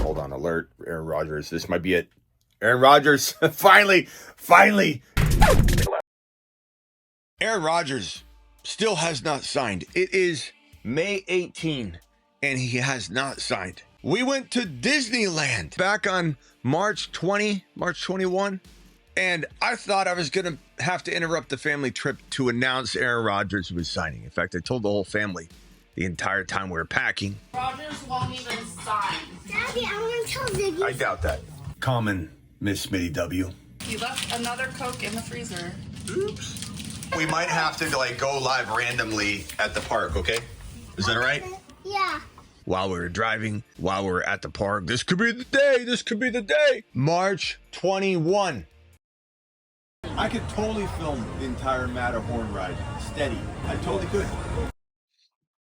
hold on, alert, Aaron Rodgers. This might be it. Aaron Rodgers, finally. Aaron Rodgers still has not signed. It is May 18, and he has not signed. We went to Disneyland back on March 21, and I thought I was going to have to interrupt the family trip to announce Aaron Rodgers was signing. In fact, I told the whole family the entire time we were packing. Rodgers won't even sign. Daddy, I want to tell Ziggy. I doubt that. Common, Miss Smitty W. You left another Coke in the freezer. Oops. We might have to go live randomly at the park, okay? Is that all right? Yeah. While we were driving, while we were at the park. This could be the day. March 21. I could totally film the entire Matterhorn ride steady. I totally could.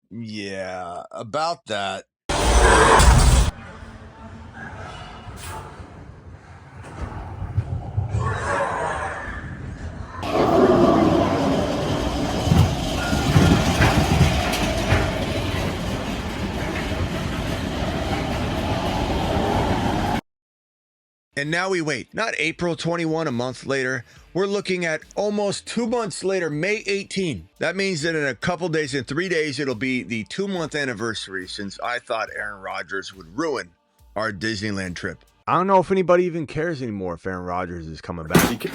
Yeah, about that. And now we wait, not April 21, a month later. We're looking at almost 2 months later, May 18. That means that in a couple days, in 3 days, it'll be the 2-month anniversary since I thought Aaron Rodgers would ruin our Disneyland trip. I don't know if anybody even cares anymore if Aaron Rodgers is coming back.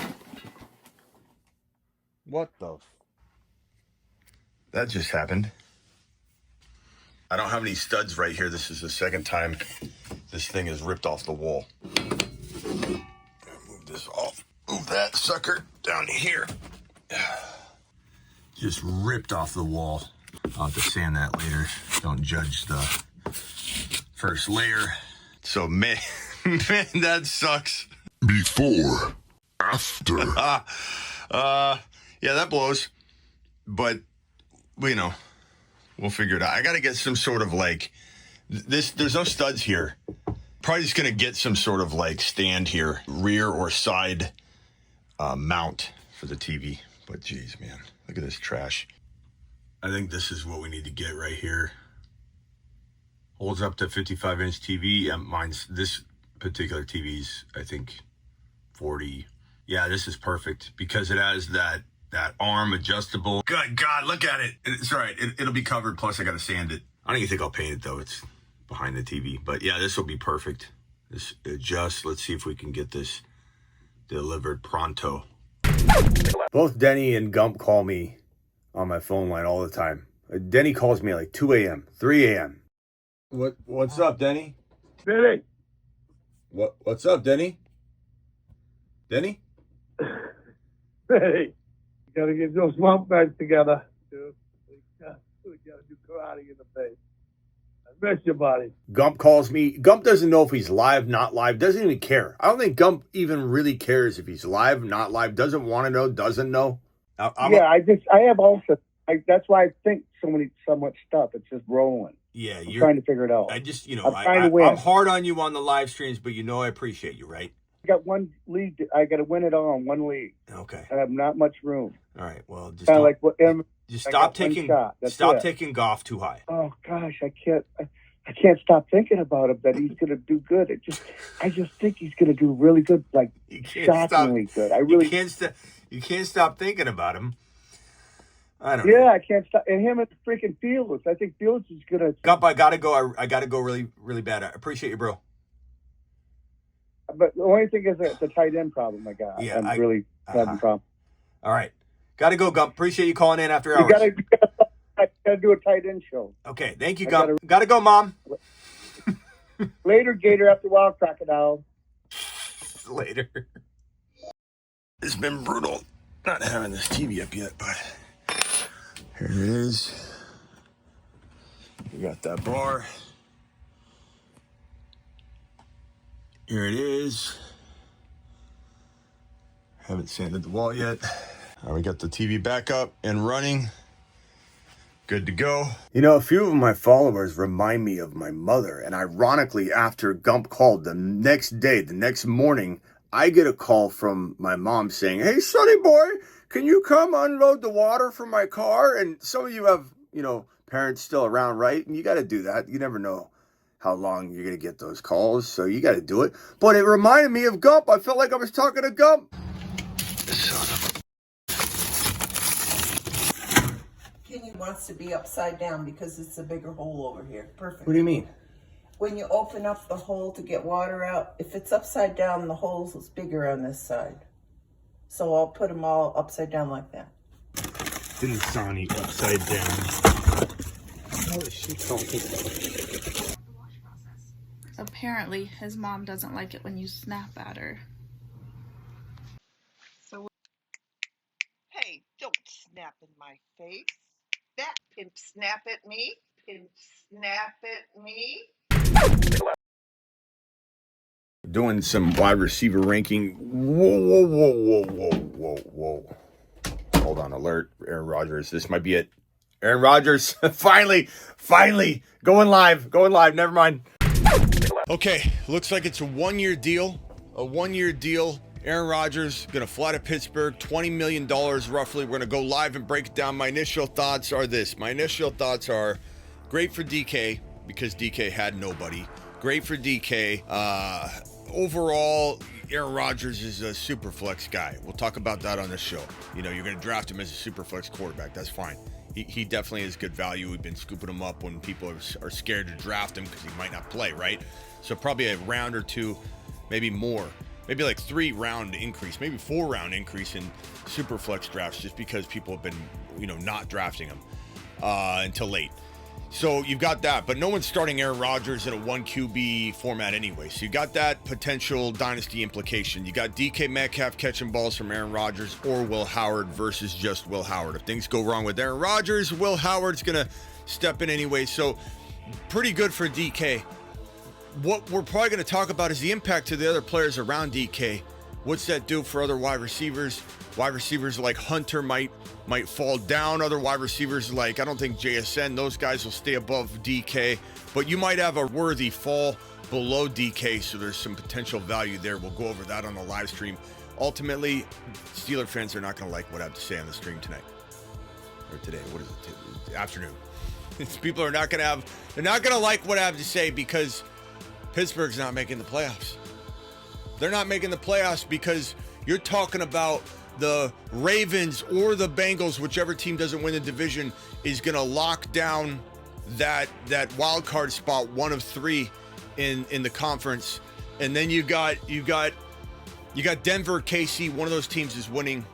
What the? That just happened. I don't have any studs right here. This is the second time this thing is ripped off the wall. Move this off. Move that sucker down here. Just ripped off the wall. I'll have to sand that later. Don't judge the first layer. So, man, that sucks. Before, after. Yeah, that blows. But, we'll figure it out. I got to get some sort of there's no studs here. Probably just going to get some sort of stand here, rear or side mount for the TV. But geez, man, look at this trash. I think this is what we need to get right here. Holds up to 55-inch TV. This particular TV's, I think, 40. Yeah, this is perfect because it has that arm adjustable. Good God, look at it. It's all right. It'll be covered. Plus, I got to sand it. I don't even think I'll paint it, though. It's behind the TV. But yeah, this will be perfect. Let's see if we can get this delivered pronto. Both Denny and Gump call me on my phone line all the time. Denny calls me at 2 a.m., 3 a.m. What's up, Denny? Smitty. What's up, Denny? Denny? Smitty. You gotta get those lump bags together, dude. We gotta do karate in the face. I miss you, buddy. Gump calls me. Gump doesn't know if he's live, not live. Doesn't even care. I don't think Gump even really cares if he's live, not live. Doesn't want to know. Doesn't know. I have also. That's why I think so much stuff. It's just rolling. Yeah, you're trying to figure it out. I just, I'm trying to win. I'm hard on you on the live streams, but I appreciate you, right? I got one league. I got to win it all in one league. Okay. I have not much room. All right. Well, just kind of just stop taking golf too high. Oh gosh, I can't stop thinking about him that he's going to do good. I just think he's going to do really good, shockingly good. You can't stop thinking about him. I don't know. Yeah, I can't stop. And him and freaking Fields. I think Fields is going to. Gump, I gotta go. I gotta go really, really bad. I appreciate you, bro. But the only thing is the tight end problem I got. Yeah, I'm really having a problem. All right. Gotta go, Gump. Appreciate you calling in after hours. I gotta do a tight end show. Okay, thank you, Gump. Gotta go, Mom. Later, Gator, after a while, Crocodile. Later. It's been brutal not having this TV up yet, but here it is. We got that bar. Here it is. Haven't sanded the wall yet. We got the TV back up and running. Good to go. A few of my followers remind me of my mother. And ironically, after Gump called the next day, the next morning, I get a call from my mom saying, "Hey, Sonny boy, can you come unload the water from my car?" And some of you have, parents still around, right? And you got to do that. You never know how long you're going to get those calls. So you got to do it. But it reminded me of Gump. I felt like I was talking to Gump. Kenny wants to be upside down because it's a bigger hole over here. Perfect. What do you mean? When you open up the hole to get water out, if it's upside down, the hole is bigger on this side. So I'll put them all upside down like that. Didn't Sonny upside down? What is she talking about? Apparently, his mom doesn't like it when you snap at her. Hey, don't snap in my face. That pimp snap at me. Pimp snap at me. Doing some wide receiver ranking. Whoa. Hold on, alert. Aaron Rodgers. This might be it. Aaron Rodgers. finally. Going live. Never mind. Okay, looks like it's a one-year deal. Aaron Rodgers going to fly to Pittsburgh, $20 million roughly. We're going to go live and break it down. My initial thoughts are this. My initial thoughts are great for DK because DK had nobody. Great for DK. Overall, Aaron Rodgers is a super flex guy. We'll talk about that on this show. You know, you're going to draft him as a super flex quarterback. That's fine. He definitely is good value. We've been scooping him up when people are scared to draft him because he might not play, right? So probably a round or two, maybe more. Maybe like 3-round increase, maybe 4-round increase in super flex drafts just because people have been, not drafting him until late. So you've got that, but no one's starting Aaron Rodgers in a 1 QB format anyway. So you got that potential dynasty implication. You got DK Metcalf catching balls from Aaron Rodgers or Will Howard versus just Will Howard. If things go wrong with Aaron Rodgers, Will Howard's going to step in anyway. So pretty good for DK. What we're probably going to talk about is the impact to the other players around DK. What's that do for other wide receivers? Wide receivers like Hunter might fall down. Other wide receivers like, I don't think JSN, those guys will stay above DK. But you might have a worthy fall below DK, so there's some potential value there. We'll go over that on the live stream. Ultimately, Steeler fans are not going to like what I have to say on the stream tonight. Or today, what is it? Afternoon. People are not going to they're not going to like what I have to say because Pittsburgh's not making the playoffs. They're not making the playoffs because you're talking about the Ravens or the Bengals, whichever team doesn't win the division, is going to lock down that wild card spot, one of 3 in the conference. And then you got Denver, KC. One of those teams is winning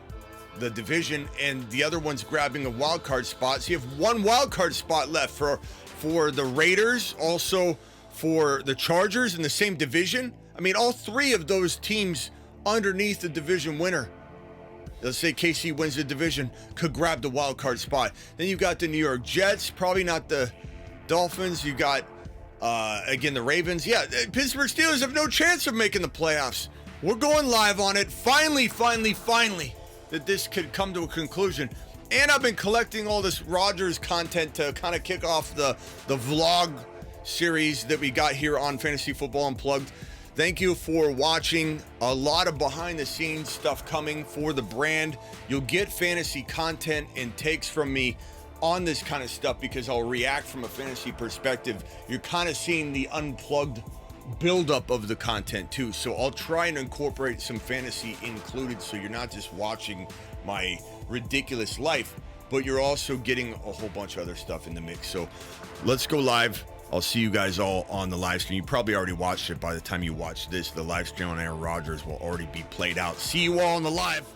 the division, and the other one's grabbing a wild card spot. So you have one wild card spot left for the Raiders, also for the Chargers in the same division. I mean, all 3 of those teams underneath the division winner, let's say KC wins the division, could grab the wild card spot. Then you've got the New York Jets, probably not the Dolphins. You got, again, the Ravens. Yeah, Pittsburgh Steelers have no chance of making the playoffs. We're going live on it. Finally, that this could come to a conclusion. And I've been collecting all this Rodgers content to kind of kick off the vlog series that we got here on Fantasy Football Unplugged. Thank you for watching. A lot of behind the scenes stuff coming for the brand. You'll get fantasy content and takes from me on this kind of stuff because I'll react from a fantasy perspective. You're kind of seeing the unplugged buildup of the content too. So I'll try and incorporate some fantasy included so you're not just watching my ridiculous life, but you're also getting a whole bunch of other stuff in the mix. So let's go live. I'll see you guys all on the live stream. You probably already watched it by the time you watch this. The live stream on Aaron Rodgers will already be played out. See you all on the live.